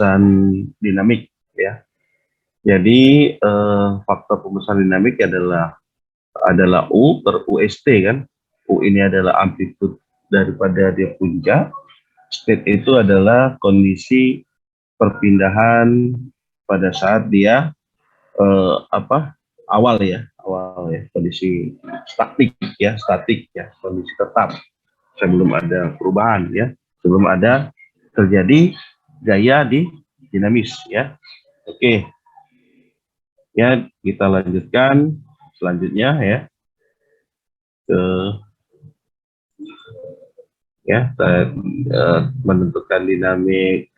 pembesaran dinamik ya. Jadi faktor pembesaran dinamik adalah U per UST kan. U ini adalah amplitude daripada dia puncak. State itu adalah kondisi perpindahan pada saat dia awal ya kondisi statik ya kondisi tetap sebelum ada perubahan ya, sebelum ada terjadi gaya di dinamis ya. Oke ya, kita lanjutkan selanjutnya ya ke ya menentukan dinamik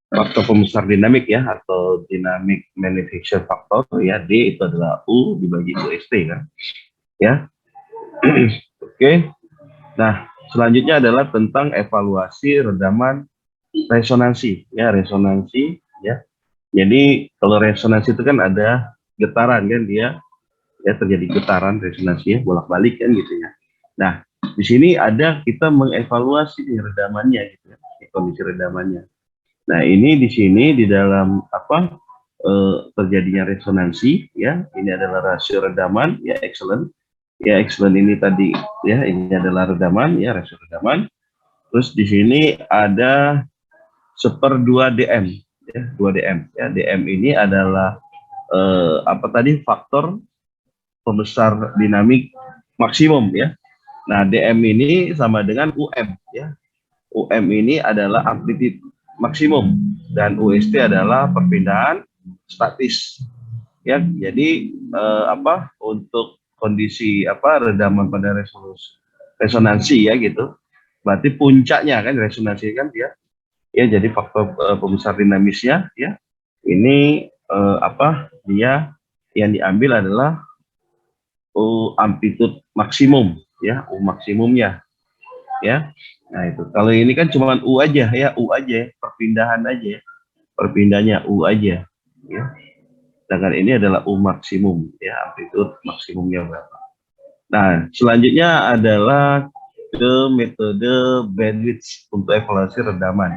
faktor pembesar dinamik ya, atau dinamik manufacture factor ya. D itu adalah U dibagi UST kan ya. Oke. Nah, selanjutnya adalah tentang evaluasi redaman resonansi ya, resonansi ya. Jadi kalau resonansi itu kan ada getaran kan, dia ya terjadi getaran resonansi ya, bolak-balik kan gitu ya. Nah, di sini ada kita mengevaluasi redamannya gitu ya, kondisi redamannya. Nah, ini di sini di dalam terjadinya resonansi ya, ini adalah rasio redaman ya, excellent. Ya, excellent ini tadi ya, ini adalah redaman ya, rasio redaman. Terus di sini ada 1/2 dm ya, 2 dm ya. Dm ini adalah faktor pembesar dinamik maksimum ya. Nah, dm ini sama dengan um ya. Ini adalah amplitude maksimum dan UST adalah perpindahan statis ya. Jadi untuk kondisi redaman pada resonansi ya gitu, berarti puncaknya kan resonansi kan dia ya, jadi faktor pembesar dinamisnya ya ini dia yang diambil adalah amplitude maksimum ya, maksimumnya ya. Nah, itu kalau ini kan cuma U aja ya, U aja perpindahan aja, perpindahnya U aja ya. Sedangkan ini adalah U maksimum ya, amplitude maksimumnya berapa. Nah, selanjutnya adalah ke metode bandwidth untuk evaluasi redaman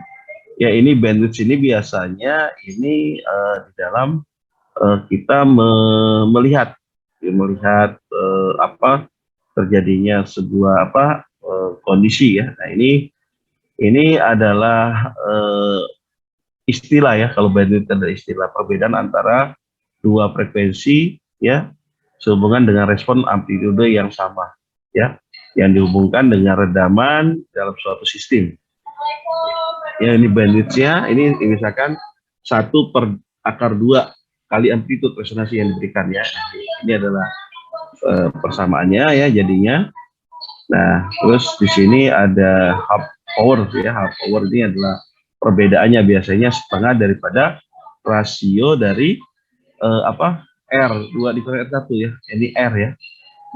ya. Ini bandwidth ini biasanya ini di dalam kita melihat terjadinya sebuah kondisi ya. Nah, ini adalah istilah ya, kalau bandwidth adalah istilah perbedaan antara dua frekuensi ya, sehubungan dengan respon amplitude yang sama ya, yang dihubungkan dengan redaman dalam suatu sistem ya. Ini bandwidthnya ini misalkan 1/2 kali amplitude resonansi yang diberikan ya. Ini adalah persamaannya ya jadinya. Nah, terus di sini ada half power ya. Half power ini adalah perbedaannya biasanya setengah daripada rasio dari R 2 dikurang R1 ya. Ini R ya.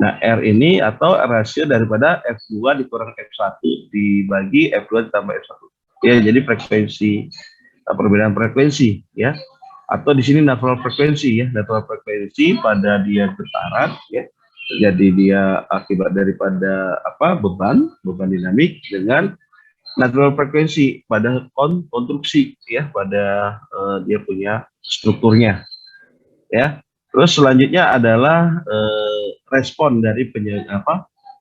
Nah, R ini atau rasio daripada F2 dikurang F1 dibagi F2 ditambah F1. Ya, jadi frekuensi, perbedaan frekuensi ya. Atau di sini natural frekuensi ya. Natural frekuensi pada dia getaran ya. Jadi dia akibat daripada beban dinamik dengan natural frekuensi pada konstruksi ya, pada dia punya strukturnya ya. Terus selanjutnya adalah respon dari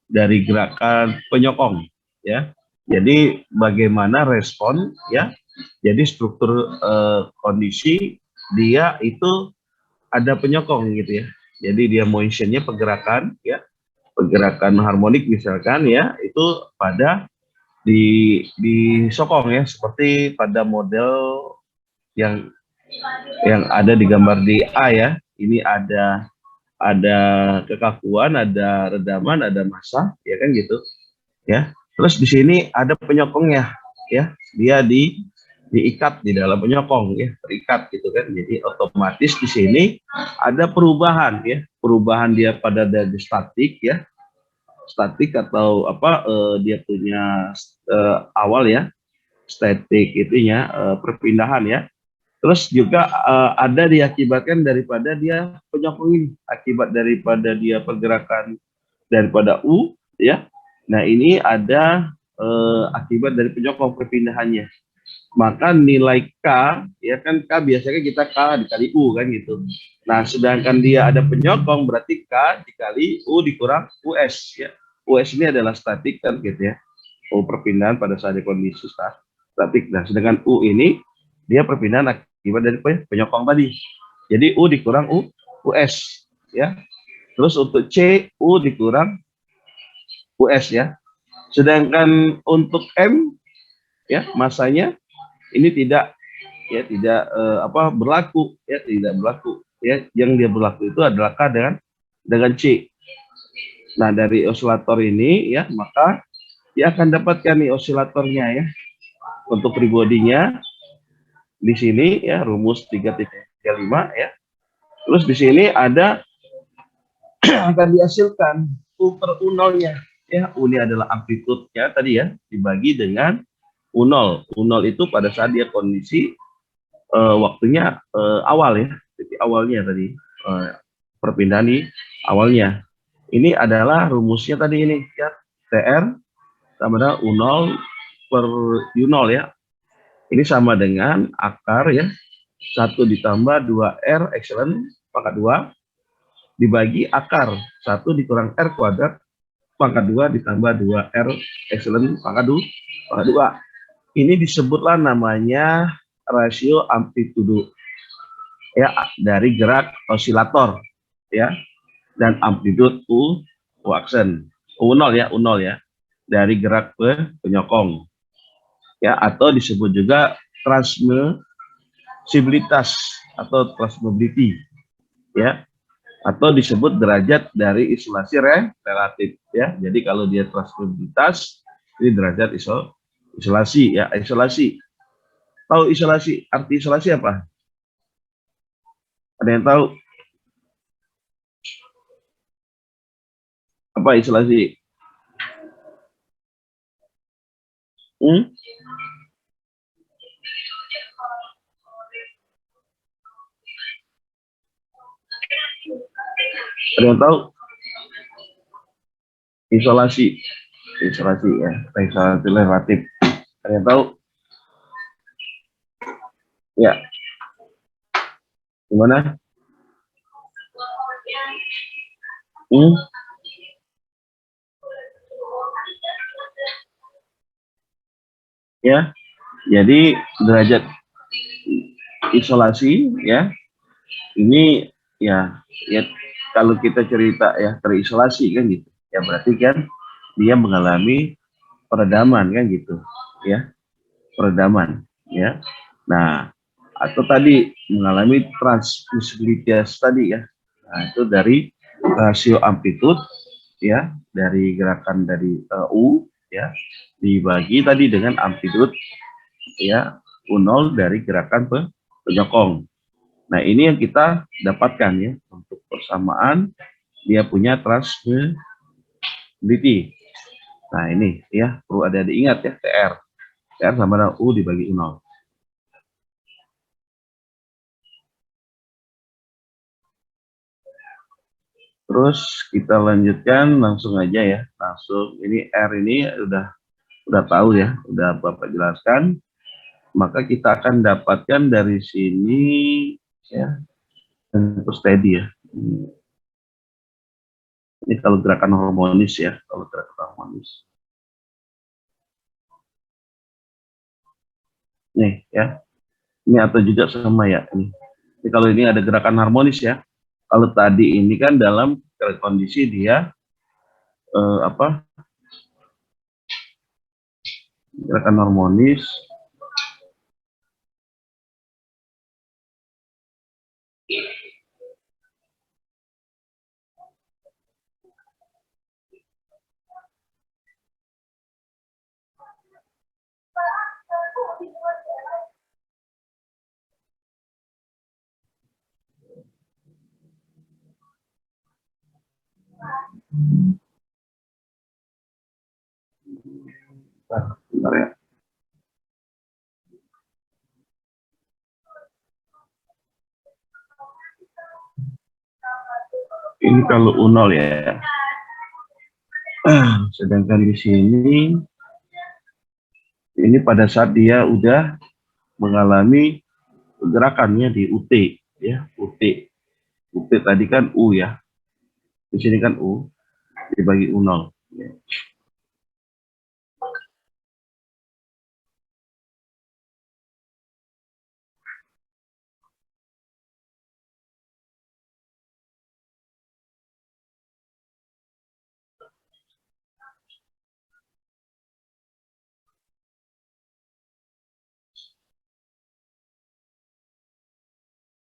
dari gerakan penyokong ya. Jadi bagaimana respon ya. Jadi struktur kondisi dia itu ada penyokong gitu ya. Jadi dia motionnya pergerakan ya, pergerakan harmonik misalkan ya, itu pada disokong ya, seperti pada model yang ada di gambar di A ya. Ini ada kekakuan, ada redaman, ada massa ya kan gitu ya. Terus di sini ada penyokongnya ya, dia diikat di dalam penyokong ya, terikat gitu kan. Jadi otomatis di sini ada perubahan ya, perubahan dia pada dari statik ya, statik atau dia punya awal ya, statik itunya perpindahan ya. Terus juga ada diakibatkan daripada dia penyokong ini, akibat daripada dia pergerakan daripada U ya. Nah, ini ada akibat dari penyokong perpindahannya maka nilai K, ya kan K biasanya kita K dikali U kan gitu. Nah, sedangkan dia ada penyokong berarti K dikali U dikurang US ya. US ini adalah statik kan gitu ya. U perpindahan pada saat di kondisi statik. Nah, sedangkan U ini dia perpindahan akibat dari penyokong tadi. Jadi U dikurang US ya. Terus untuk C U dikurang US ya. Sedangkan untuk M ya masanya ini tidak berlaku ya, tidak berlaku ya. Yang dia berlaku itu adalah K dengan C. Nah, dari osilator ini ya maka dia akan dapatkan nih osilatornya ya. Untuk free body-nya di sini ya rumus 3.35 ya. Terus di sini ada akan dihasilkan U per U0-nya ya. U ini adalah amplitude-nya tadi ya dibagi dengan U0. U0 itu pada saat dia kondisi waktunya awal ya, titik awalnya tadi perpindahan di awalnya. Ini adalah rumusnya tadi ini ya, TR sama dengan U0 per U0 ya. Ini sama dengan akar ya 1 ditambah 2R epsilon pangkat 2 dibagi akar 1 dikurang R kuadrat pangkat 2 ditambah 2R epsilon pangkat 2. Ini disebutlah namanya rasio amplitudo ya dari gerak osilator ya, dan amplitude U aksen U0 ya dari gerak penyokong ya, atau disebut juga transmissibilitas atau transmissibility ya, atau disebut derajat dari isolasi relatif ya. Jadi kalau dia transmissibilitas ini derajat isolasi ya. Isolasi, tahu isolasi, arti isolasi apa? Ada yang tahu apa isolasi? Ada yang tahu? Isolasi ya, isolasi relatif. Ada yang tahu? Ya, gimana? Ya, jadi derajat isolasi ya, ini ya kalau kita cerita ya terisolasi kan gitu ya, berarti kan dia mengalami peredaman kan gitu ya, peredaman ya. Nah, atau tadi mengalami transmissibilitas tadi ya. Nah, itu dari rasio amplitude ya, dari gerakan dari U ya dibagi tadi dengan amplitude ya U0 dari gerakan penyokong. Nah, ini yang kita dapatkan ya untuk persamaan dia punya transmissibility. Nah, ini ya perlu ada diingat ya, TR sama dengan U dibagi U0. Terus kita lanjutkan langsung aja ya, langsung ini R ini udah tahu ya, udah Bapak jelaskan. Maka kita akan dapatkan dari sini ya, untuk steady ya. Ini kalau gerakan harmonis ya, kalau gerakan harmonis. Nih ya, ini atau juga sama ya. Ini kalau ini ada gerakan harmonis ya. Kalau tadi ini kan dalam kondisi dia gerakan harmonis. Bentar ya. Ini kalau U0 ya. Sedangkan di sini ini pada saat dia udah mengalami gerakannya di UT ya, UT tadi kan U ya, di sini kan U dibagi U0 ya.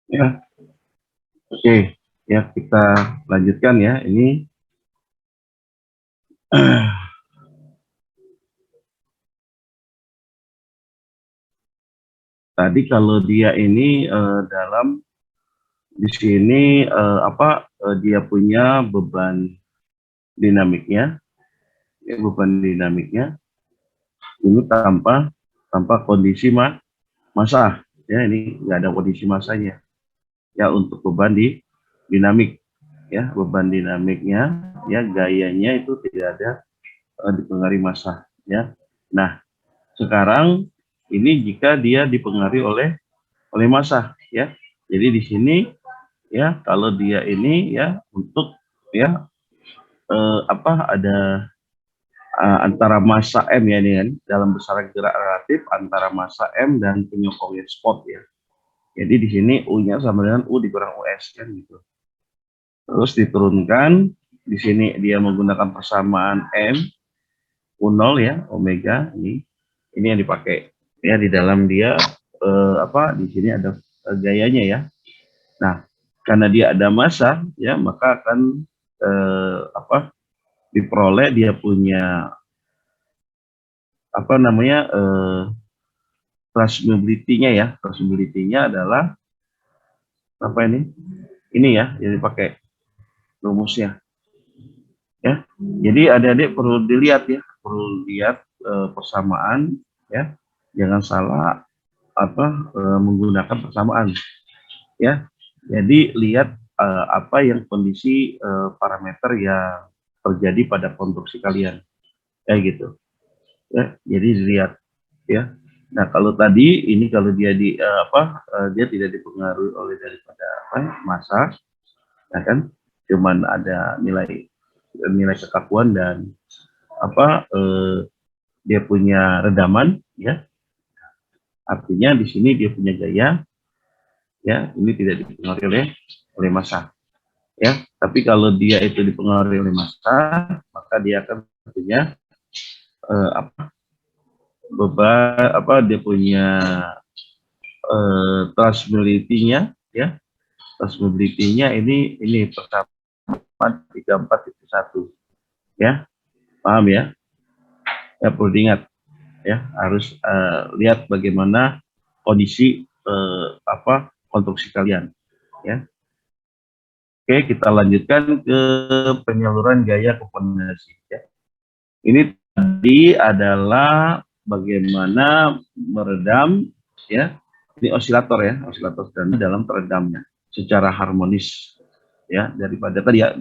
Ya, oke ya, kita lanjutkan ya. Ini tadi kalau dia ini dalam di sini dia punya beban dinamiknya, ya, beban dinamiknya ini tanpa kondisi massa ya, ini nggak ada kondisi massanya ya untuk beban di dinamik ya, beban dinamiknya ya, gayanya itu tidak ada dipengaruhi massa ya. Nah, sekarang ini jika dia dipengaruhi oleh massa ya. Jadi di sini ya, kalau dia ini ya untuk ya ada antara massa M ya, ini kan dalam besaran gerak relatif antara massa M dan penyokongnya spot ya. Jadi di sini U-nya sama dengan U dikurang US kan gitu. Terus diturunkan, di sini dia menggunakan persamaan M U0 ya, omega ini yang dipakai ya di dalam dia di sini ada gayanya ya. Nah, karena dia ada massa ya, maka akan diperoleh dia punya transmissibility-nya ya. Transmissibility-nya adalah apa ini? Ini ya yang dipakai rumusnya. Ya. Jadi adik-adik perlu dilihat ya, perlu lihat persamaan ya. Jangan salah menggunakan persamaan ya. Jadi lihat apa yang kondisi parameter yang terjadi pada konstruksi kalian. Kayak gitu. Ya, jadi dilihat ya. Nah, kalau tadi ini kalau dia dia tidak dipengaruhi oleh daripada massa, ya kan? Cuman ada nilai kekakuan dan dia punya redaman ya. Artinya di sini dia punya gaya ya, ini tidak dipengaruhi oleh massa ya. Tapi kalau dia itu dipengaruhi oleh massa, maka dia akan punya dia punya transmissibility-nya ya. Transmissibility-nya ini pertama 34.1 ya. Paham ya? Ya, perlu diingat ya, harus lihat bagaimana kondisi konstruksi kalian ya. Oke, kita lanjutkan ke penyaluran gaya komponensi ya. Ini tadi adalah bagaimana meredam ya. Ini osilator ya, osilator dan dalam teredamnya secara harmonis ya, daripada tadi ya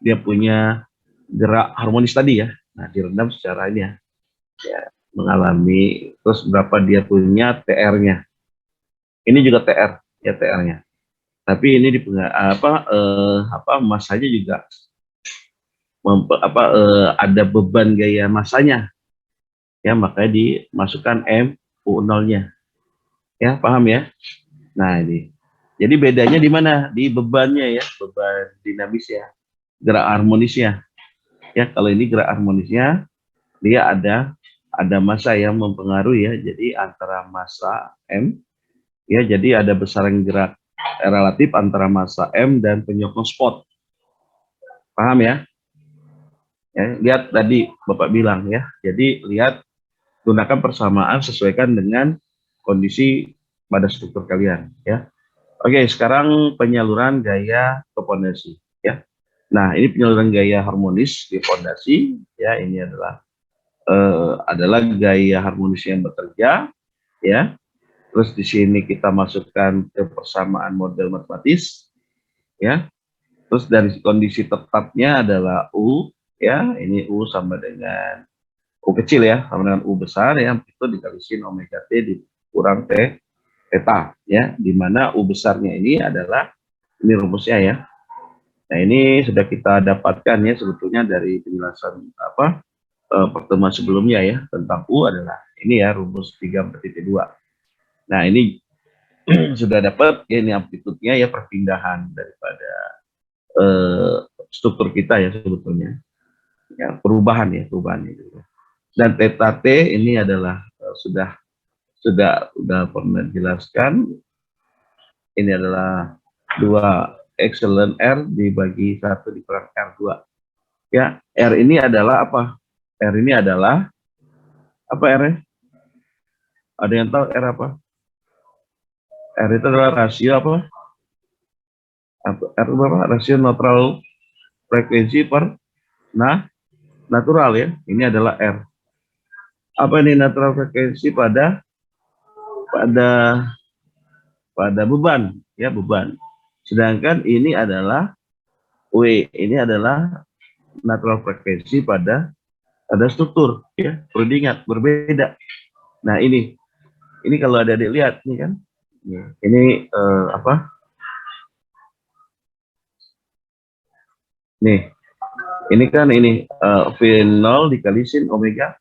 dia punya gerak harmonis tadi ya. Nah, diredam secara ini ya, mengalami terus berapa dia punya TR-nya. Ini juga TR ya, TR-nya. Tapi ini di masanya juga ada beban gaya masanya ya, makanya dimasukkan M U0-nya ya. Paham ya? Nah, ini jadi bedanya di mana? Di bebannya ya, beban dinamis ya, gerak harmonisnya ya. Kalau ini gerak harmonisnya dia ada massa yang mempengaruhi ya, jadi antara massa M ya, jadi ada besaran gerak relatif antara massa M dan penyokong spot. Paham ya? Ya, lihat tadi Bapak bilang ya. Jadi lihat, gunakan persamaan, sesuaikan dengan kondisi pada struktur kalian ya. Oke, sekarang penyaluran gaya ke fondasi ya. Nah, ini penyaluran gaya harmonis di fondasi ya. Ini adalah gaya harmonis yang bekerja ya. Terus di sini kita masukkan ke persamaan model matematis ya. Terus dari kondisi tetapnya adalah U ya. Ini U sama dengan U kecil ya, sama dengan U besar ya, itu dikali sin omega T kurang theta ya, di mana U besarnya ini adalah ini rumusnya ya. Nah, ini sudah kita dapatkan ya sebetulnya dari penjelasan pertemuan sebelumnya ya, tentang U adalah ini ya rumus 34.2. Nah, ini sudah dapat ya, ini amplitudenya ya, perpindahan daripada struktur kita ya sebetulnya. Ya, perubahan itu. Dan theta T ini adalah sudah pernah jelaskan, ini adalah 2 epsilon R dibagi 1 dikurang R2. Ya, R ini adalah apa? R ini adalah apa R-nya? Ada yang tahu R apa? R itu adalah rasio apa? R berapa? Rasio neutral frekuensi per natural ya. Ini adalah R. Apa ini natural frekuensi pada beban ya, beban. Sedangkan ini adalah W, ini adalah natural frekuensi pada struktur ya. Perlu diingat berbeda. Nah, ini kalau ada dilihat nih kan. Ini apa? Nih, ini kan V0 dikali sin omega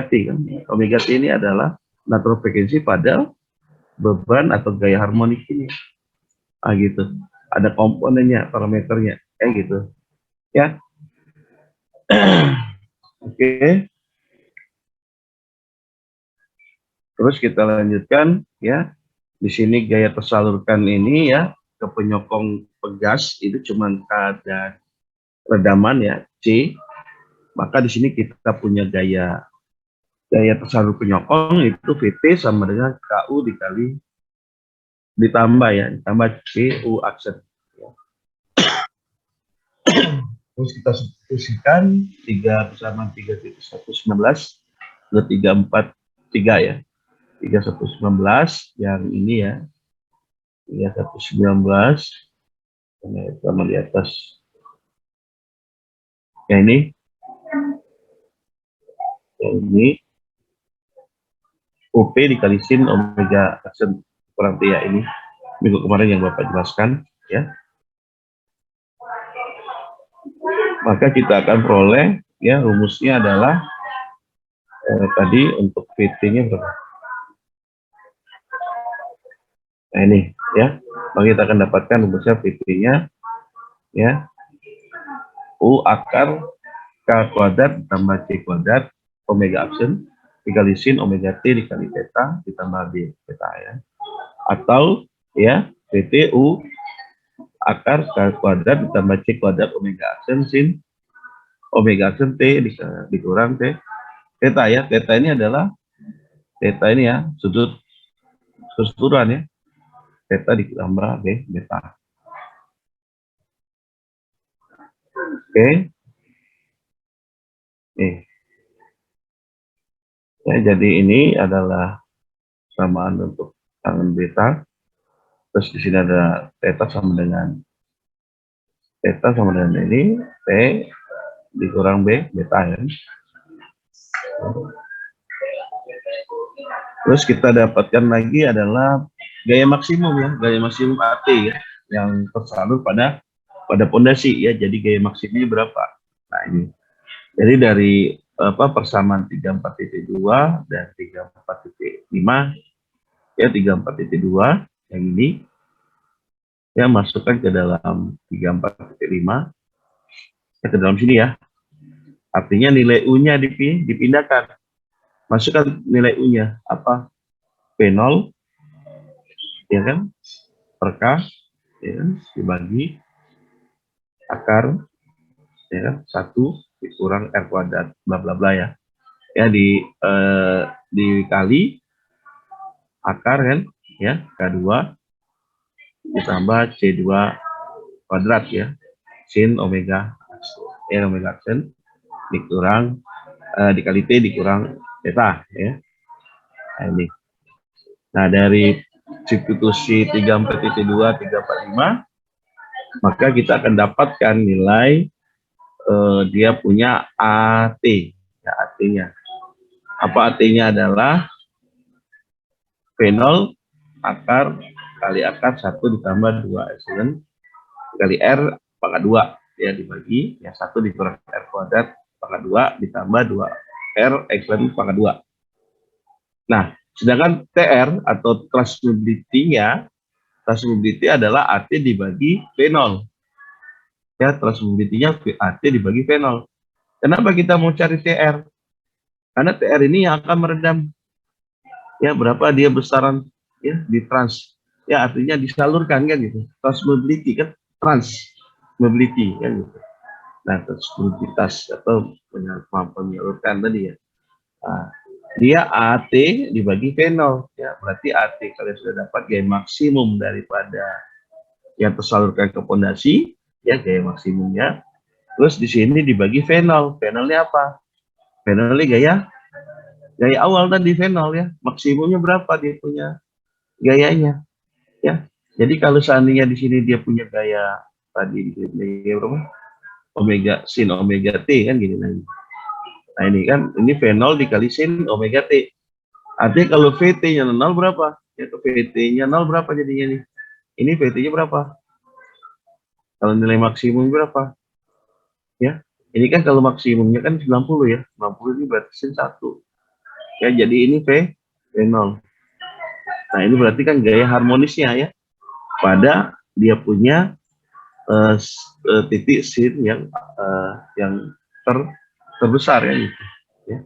T kan. Omega T ini adalah natural frekuensi pada beban atau gaya harmonik ini. Gitu. Ada komponennya, parameternya, kayak gitu. Ya. Oke. Terus kita lanjutkan ya. Di sini gaya tersalurkan ini ya ke penyokong pegas itu cuma kadar redaman ya, C. Maka di sini kita punya gaya tersalur penyokong itu VT sama dengan KU ditambah CU aksen. Terus kita substitusikan 3 bersama 3.119 ke 343 ya. 3119 yang ini ya. 3119 sama di atas. Yang ini UP dikali sin omega aksen kurang T ya, ini minggu kemarin yang Bapak jelaskan ya. Maka kita akan peroleh ya, rumusnya adalah tadi untuk VT-nya berapa? Nah, ini ya. Maka kita akan dapatkan rumusnya VT-nya ya. U akar K kuadrat ditambah C kuadrat omega aksen dikali sin omega T dikali theta ditambah B theta ya. Atau ya VT U akar K kuadrat ditambah C kuadrat omega aksen sin omega aksen T dikurang T theta ya. Theta ini adalah ya sudut keseluruhan ya. Theta ditambah B beta. Oke. Nih. Ya, jadi ini adalah samaan untuk tangen beta. Terus di sini ada theta sama dengan ini T dikurang B beta ya. Terus kita dapatkan lagi adalah gaya maksimum ya, gaya maksimum AT ya, yang tersalur pada pondasi ya. Jadi gaya maksimumnya berapa? Nah, ini. Jadi dari persamaan 34.2 dan 34.5 ya, 34.2 yang ini ya masukkan ke dalam 34.5 ke dalam sini ya. Artinya nilai U-nya dipindahkan. Masukkan nilai U-nya apa? P0 ya kan? Per K ya kan? Dibagi akar ya kan? 1 dikurang R kuadrat bla bla bla ya. Ya dikali akar kan ya, K2 ditambah C2 kuadrat ya, sin omega aksen dikurang dikali T dikurang theta ya. Nah, ini. Nah, dari substitusi 34.2 345 maka kita akan dapatkan nilai dia punya AT ya, AT-nya. Apa AT-nya adalah V0 akar kali akar 1 ditambah 2 epsilon kali R pangkat 2 ya, dibagi yang 1 dikurang R kuadrat pangkat 2 ditambah 2 R epsilon pangkat 2. Nah, sedangkan TR atau transmissibility-nya, transmissibility adalah AT dibagi V0. Ya, transmissibility-nya AT dibagi V0. Kenapa kita mau cari TR? Karena TR ini yang akan meredam ya berapa dia besaran ya di trans. Ya, artinya disalurkan kan gitu. Transmissibility kan transmissibility kan gitu. Nah, transmissibilitas atau kemampuan menyalurkan tadi ya. Nah, dia AT dibagi V0 ya, berarti AT kalian sudah dapat gaya maksimum daripada yang tersalurkan ke pondasi ya, gaya maksimumnya. Terus di sini dibagi V0. V0-nya apa? V0-nya gaya awal tadi V0 ya. Maksimumnya berapa dia punya gayanya ya. Jadi kalau seandainya di sini dia punya gaya tadi gaya berapa? Omega sin omega T kan gini lagi. Nah ini kan, ini V0 dikali sin omega T. Artinya kalau VT-nya 0 berapa? Ya, VT-nya 0 berapa jadinya nih? Ini VT-nya berapa? Kalau nilai maksimum berapa? Ya, ini kan kalau maksimumnya kan 90 ya. 90 ini berarti sin 1. Ya, jadi ini V0. Nah, ini berarti kan gaya harmonisnya ya. Pada dia punya titik sin yang terbesar ya gitu. Ya.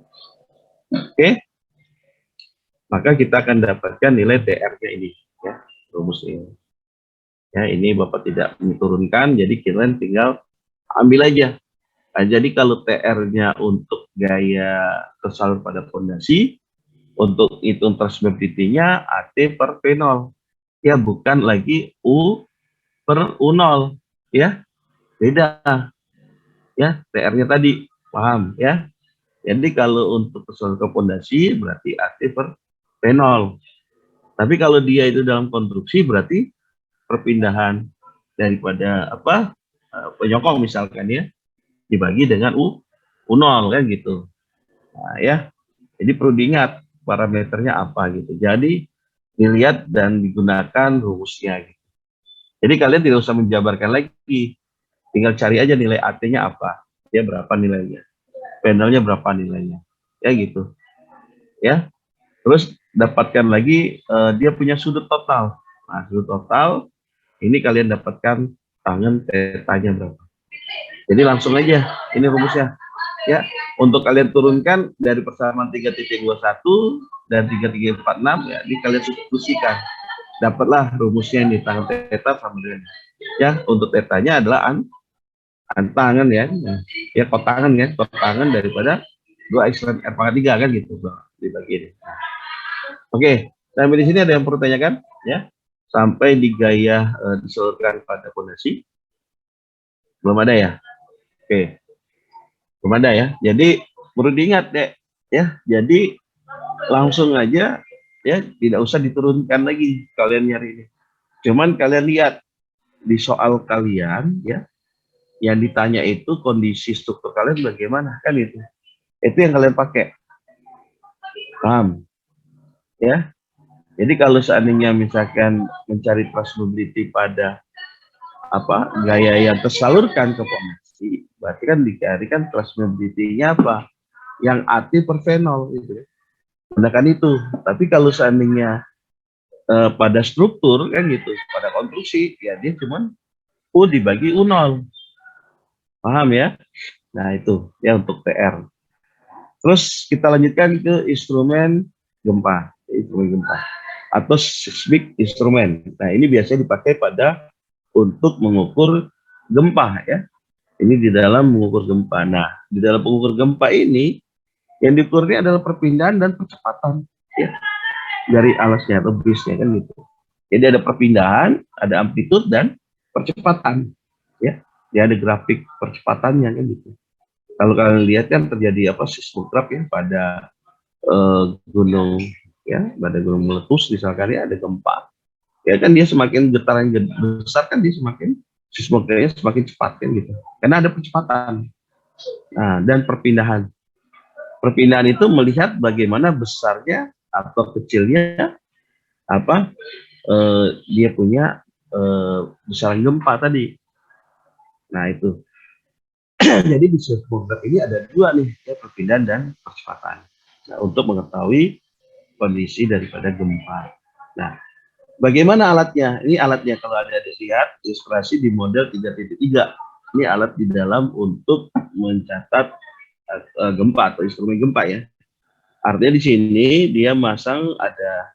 Oke. Maka kita akan dapatkan nilai TR-nya ini ya, rumus ini. Ya, ini Bapak tidak menurunkan, jadi kalian tinggal ambil aja. Nah, jadi kalau TR-nya untuk gaya tersalur pada fondasi, untuk hitung transmissibility-nya AT per V0. Ya, bukan lagi U per U0. Ya, beda. Ya, TR-nya tadi, paham ya? Jadi kalau untuk tersalur ke fondasi, berarti AT per V0. Tapi kalau dia itu dalam konstruksi, berarti perpindahan daripada penyokong misalkan ya, dibagi dengan U0 kan gitu. Nah ya, jadi perlu diingat parameternya apa gitu. Jadi dilihat dan digunakan rumusnya gitu. Jadi kalian tidak usah menjabarkan lagi, tinggal cari aja nilai AT-nya apa, ya berapa nilainya, panelnya berapa nilainya, ya gitu. Ya, terus dapatkan lagi dia punya sudut total. Nah, sudut total ini kalian dapatkan tangan tetanya berapa. Jadi langsung aja ini rumusnya. Ya, untuk kalian turunkan dari persamaan 3.21 dan 3.346 ya, ini kalian substitusikan. Dapatlah rumusnya ini, tangan theta sama dengan ya, untuk tetanya adalah tangan ya. Ya, kotangan ya, kotangan daripada 2 epsilon R pangkat 3 kan gitu, dibagi ini. Oke, sampai di sini ada yang perlu tanyakan ya? Sampai di gaya disalurkan pada fondasi. Belum ada ya? Oke. Belum ada ya. Jadi perlu diingat deh ya. Jadi langsung aja ya, tidak usah diturunkan lagi kalian nyari ini. Cuman kalian lihat di soal kalian ya, yang ditanya itu kondisi struktur kalian bagaimana kan itu. Itu yang kalian pakai. Paham? Ya. Jadi kalau seandainya misalkan mencari transmissibility pada gaya yang tersalurkan ke fondasi, berarti kan dicarikan transmissibility-nya apa? Yang AT per V0 gitu ya. Gunakan itu. Tapi kalau seandainya pada struktur kan gitu, pada konstruksi ya dia cuma U dibagi U0. Paham ya? Nah, itu ya untuk TR. Terus kita lanjutkan ke instrumen gempa, atau seismic instrumen. Nah, ini biasanya dipakai untuk mengukur gempa ya. Ini di dalam mengukur gempa. Nah, di dalam mengukur gempa ini yang diukur ini adalah perpindahan dan percepatan ya, dari alasnya atau bisnya kan gitu. Jadi ada perpindahan, ada amplitude dan percepatan ya. Dia ada grafik percepatannya kan gitu. Kalau kalian lihat kan terjadi seismograf ya pada gunung ya, pada gunung meletus misalkan ya, ada gempa. Ya kan dia semakin getaran besar kan dia semakin seismografnya semakin cepat kan gitu. Karena ada percepatan. Nah, dan perpindahan. Perpindahan itu melihat bagaimana besarnya atau kecilnya apa dia punya besaran gempa tadi. Nah itu. Jadi di seismograf ini ada dua nih, ya, perpindahan dan percepatan. Nah, untuk mengetahui kondisi daripada gempa. Nah, bagaimana alatnya? Ini alatnya kalau ada lihat ilustrasi di model 3.3. Ini alat di dalam untuk mencatat gempa atau instrumen gempa ya. Artinya di sini dia masang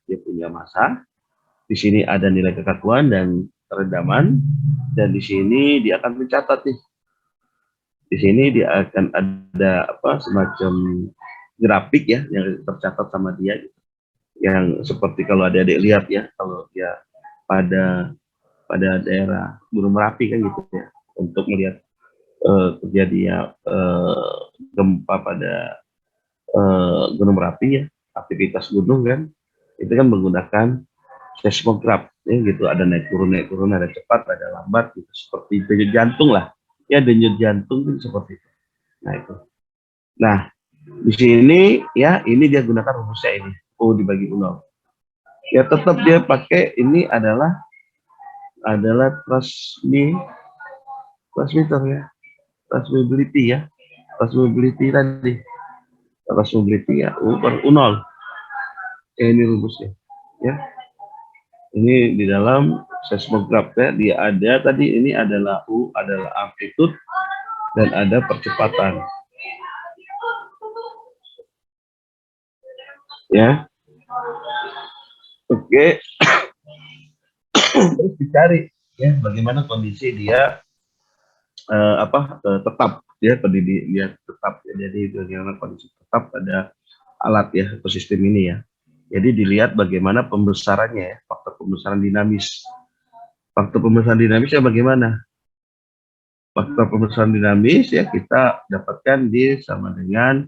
dia punya massa, di sini ada nilai kekakuan dan kerendaman, dan di sini dia akan mencatat nih. Di sini dia akan ada semacam grafik ya yang tercatat sama dia, yang seperti kalau adik-adik lihat ya, kalau dia pada daerah Gunung Merapi kan gitu ya, untuk melihat terjadinya gempa pada Gunung Merapi ya, aktivitas gunung kan, itu kan menggunakan seismograf ya gitu, ada naik turun, ada cepat, ada lambat gitu, seperti denyut jantung lah ya, denyut jantung itu seperti itu. Nah itu. Nah di sini ya, ini dia gunakan rumusnya ini, U dibagi U0. Ya tetap dia pakai ini adalah transmitter ya, transmissibility ya, transmissibility tadi, transmissibility ya, U per U0. Ini rumusnya ya. Ini di dalam seismograf ya, dia ada tadi, ini adalah U adalah amplitude dan ada percepatan ya. Oke. Terus dicari ya bagaimana kondisi dia tetap ya, dia tetap ya. Jadi bagaimana kondisi tetap pada alat ya atau sistem ini ya. Jadi dilihat bagaimana pembesarannya ya, faktor pembesaran dinamis. Faktor pembesaran dinamisnya bagaimana? Faktor pembesaran dinamis ya kita dapatkan di sama dengan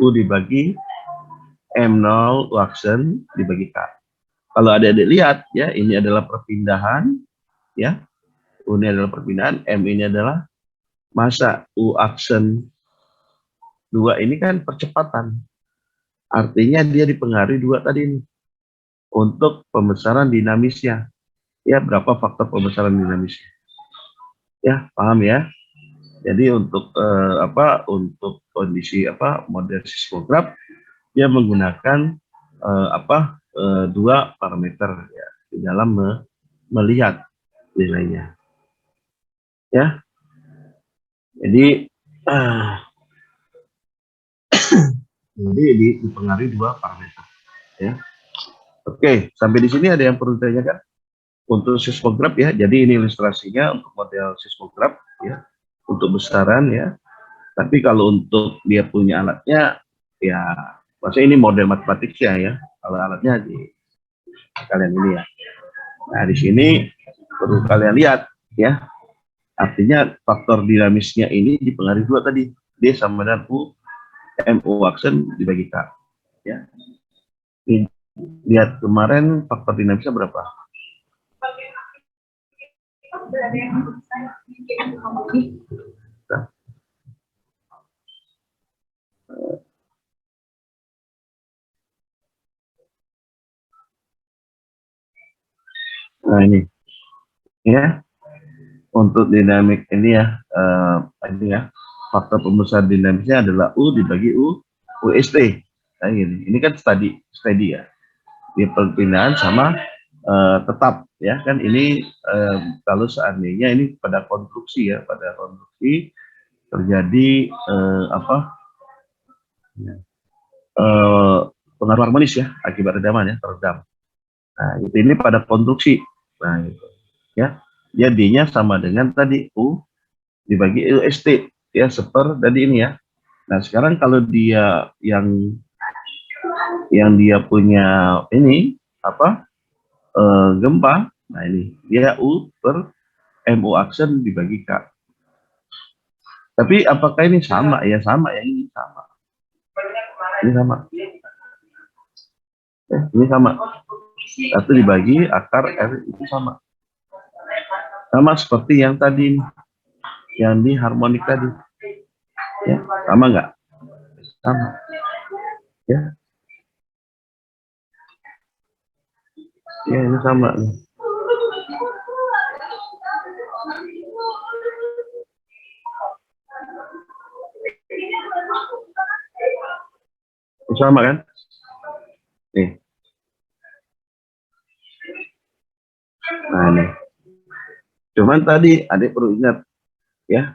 U dibagi M0 U aksen dibagi K. Kalau adik-adik lihat ya, ini adalah perpindahan ya. U ini adalah perpindahan, M ini adalah massa, U aksen 2 ini kan percepatan. Artinya dia dipengaruhi dua tadi ini untuk pembesaran dinamisnya. Ya, berapa faktor pembesaran dinamisnya? Ya, paham ya? Jadi untuk untuk kondisi model seismograf dia menggunakan dua parameter ya di dalam melihat nilainya. Ya. Jadi dipengaruhi dua parameter ya. Oke, sampai di sini ada yang perlu ditanyakan untuk seismograf ya. Jadi ini ilustrasinya untuk model seismograf ya, untuk besaran ya. Tapi kalau untuk dia punya alatnya ya, maksudnya ini model matematiknya ya. Kalau alatnya di kalian ini ya. Nah di sini perlu kalian lihat ya. Artinya faktor dinamisnya ini dipengaruhi dua tadi, D sama dengan U, MU aksen dibagi K ya. Ini, lihat kemarin faktor dinamisnya berapa? Nah ini ya, untuk dinamik ini ya, ini ya, faktor pembesar dinamisnya adalah U dibagi UST. Nah, ini kan steady ya, di perpindahan sama tetap ya kan. Ini kalau seandainya ini pada konstruksi ya, pada konstruksi terjadi pengaruh harmonis ya akibat redaman ya, teredam. Nah itu ini pada konstruksi. Nah itu ya, jadinya sama dengan tadi U dibagi UST ya, seper tadi ini ya. Nah sekarang kalau dia yang dia punya ini gempa, nah ini dia U per MU aksen dibagi K. Tapi apakah ini sama ya? Sama ya, ini sama. Ini sama. Ini sama. Satu dibagi akar R itu sama. Sama seperti yang tadi, yang di harmonik tadi. Ya, sama nggak? Sama. Ya. Ya, ini sama nih. Ini sama kan? Nih. Nah, ini. Cuman tadi adik perlu ingat ya,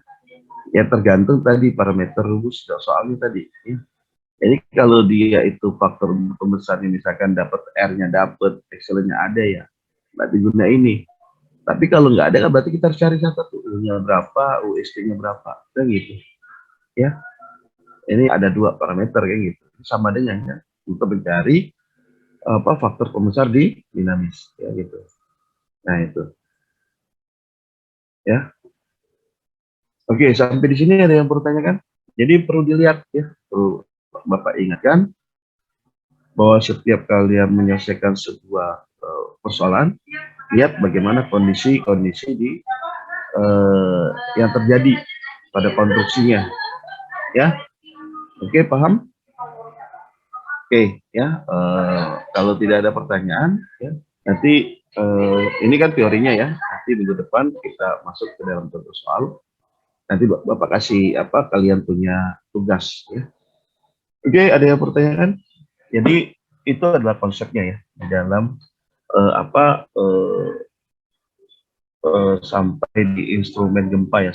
ya tergantung tadi parameter rumus soalnya tadi. Ya. Jadi kalau dia itu faktor pembesarnya misalkan dapat R-nya dapat, Excel-nya ada ya, berarti guna ini. Tapi kalau nggak ada kan berarti kita harus cari satu U-nya berapa, USP-nya berapa, kan gitu. Ya, ini ada dua parameter kayak gitu. Sama dengan ya, untuk mencari apa faktor pembesar di dinamis, ya gitu. Nah itu, ya. Oke, sampai di sini ada yang perlu tanyakan? Jadi perlu dilihat ya, perlu Bapak ingatkan bahwa setiap kalian menyelesaikan sebuah persoalan, lihat bagaimana kondisi-kondisi di yang terjadi pada konstruksinya, ya. Oke, paham? Oke, ya. Kalau tidak ada pertanyaan, ya, nanti ini kan teorinya ya. Nanti minggu depan kita masuk ke dalam contoh soal. Nanti Bapak kasih apa kalian punya tugas, ya. Oke, ada yang pertanyaan? Jadi itu adalah konsepnya ya di dalam apa sampai di instrumen gempa ya,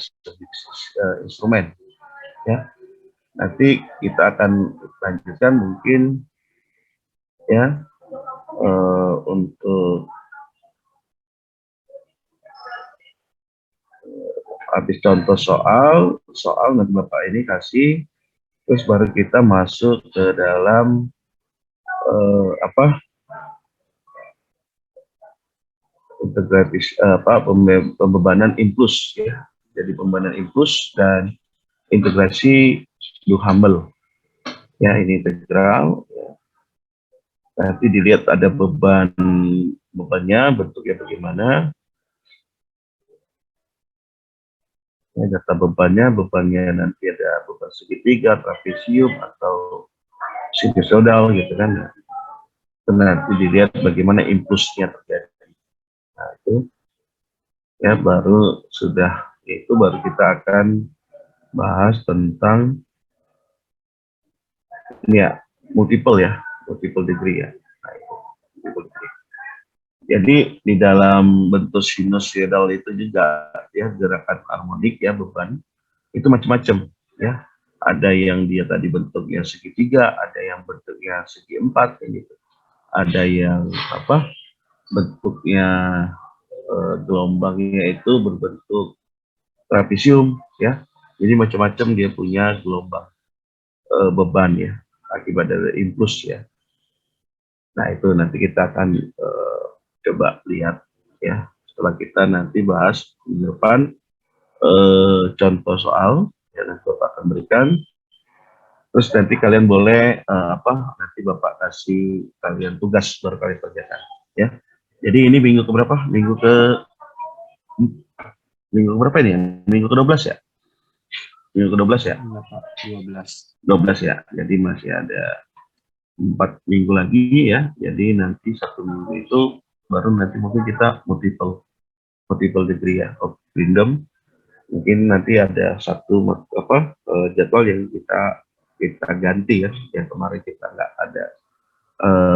instrumen ya. Nanti kita akan lanjutkan mungkin ya untuk habis contoh soal nanti Bapak ini kasih, terus baru kita masuk ke dalam apa integratis apa pembebanan impuls ya. Jadi pembebanan impuls dan integrasi Duhamel. Ya, ini integral. Ya. Nanti dilihat ada bebannya, bentuknya bagaimana. Ya, data bebannya nanti ada beban segitiga, trapesium atau sinusoidal gitu kan. Nah, nanti dilihat bagaimana impulsnya terjadi. Nah, itu ya baru sudah itu baru kita akan bahas tentang ini ya multiple degree ya. Nah, itu, multiple degree. Jadi di dalam bentuk sinusoidal itu juga ya gerakan harmonik ya beban itu macam-macam ya. Ada yang dia tadi bentuknya segitiga, ada yang bentuknya segi empat kayak gitu. Ada yang apa bentuknya gelombangnya itu berbentuk trapesium ya. Jadi macam-macam dia punya gelombang beban ya akibat dari impuls ya. Nah itu nanti kita akan coba lihat ya setelah kita nanti bahas di depan contoh soal yang nanti Bapak akan berikan. Terus nanti kalian boleh apa nanti Bapak kasih kalian tugas baru kalian kerjakan ya. Jadi ini minggu ke berapa? Minggu berapa ini? Minggu ke-12 ya? Minggu ke-12 ya? 12. 12 ya. Jadi masih ada 4 minggu lagi ya. Jadi nanti 1 minggu itu baru nanti mungkin kita multiple degree ya of freedom. Mungkin nanti ada satu apa jadwal yang kita ganti ya. Yang kemarin kita nggak ada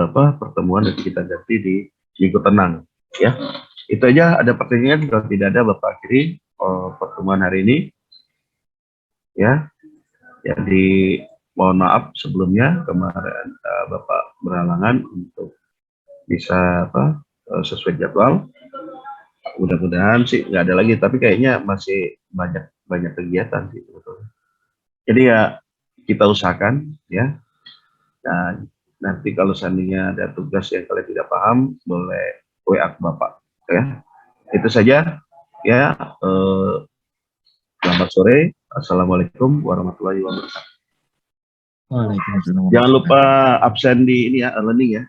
apa pertemuan nanti kita ganti di minggu tenang ya. Itu aja, ada pertanyaan? Kalau tidak ada Bapak akhiri pertemuan hari ini ya. Jadi mohon maaf sebelumnya kemarin Bapak berhalangan untuk bisa apa sesuai jadwal. Mudah-mudahan sih nggak ada lagi, tapi kayaknya masih banyak banyak kegiatan sih sebetulnya. Jadi ya kita usahakan ya. Dan nanti kalau seandainya ada tugas yang kalian tidak paham, boleh WA ke Bapak ya. Itu saja ya. Selamat sore. Assalamualaikum warahmatullahi wabarakatuh. Waalaikumsalam. Jangan lupa absen di ini ya, learning ya.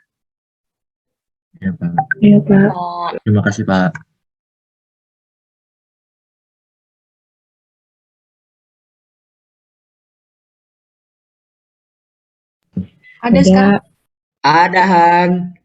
Ya, Pak. Iya, Pak. Terima kasih, Pak. Ada sekarang. Ada Han.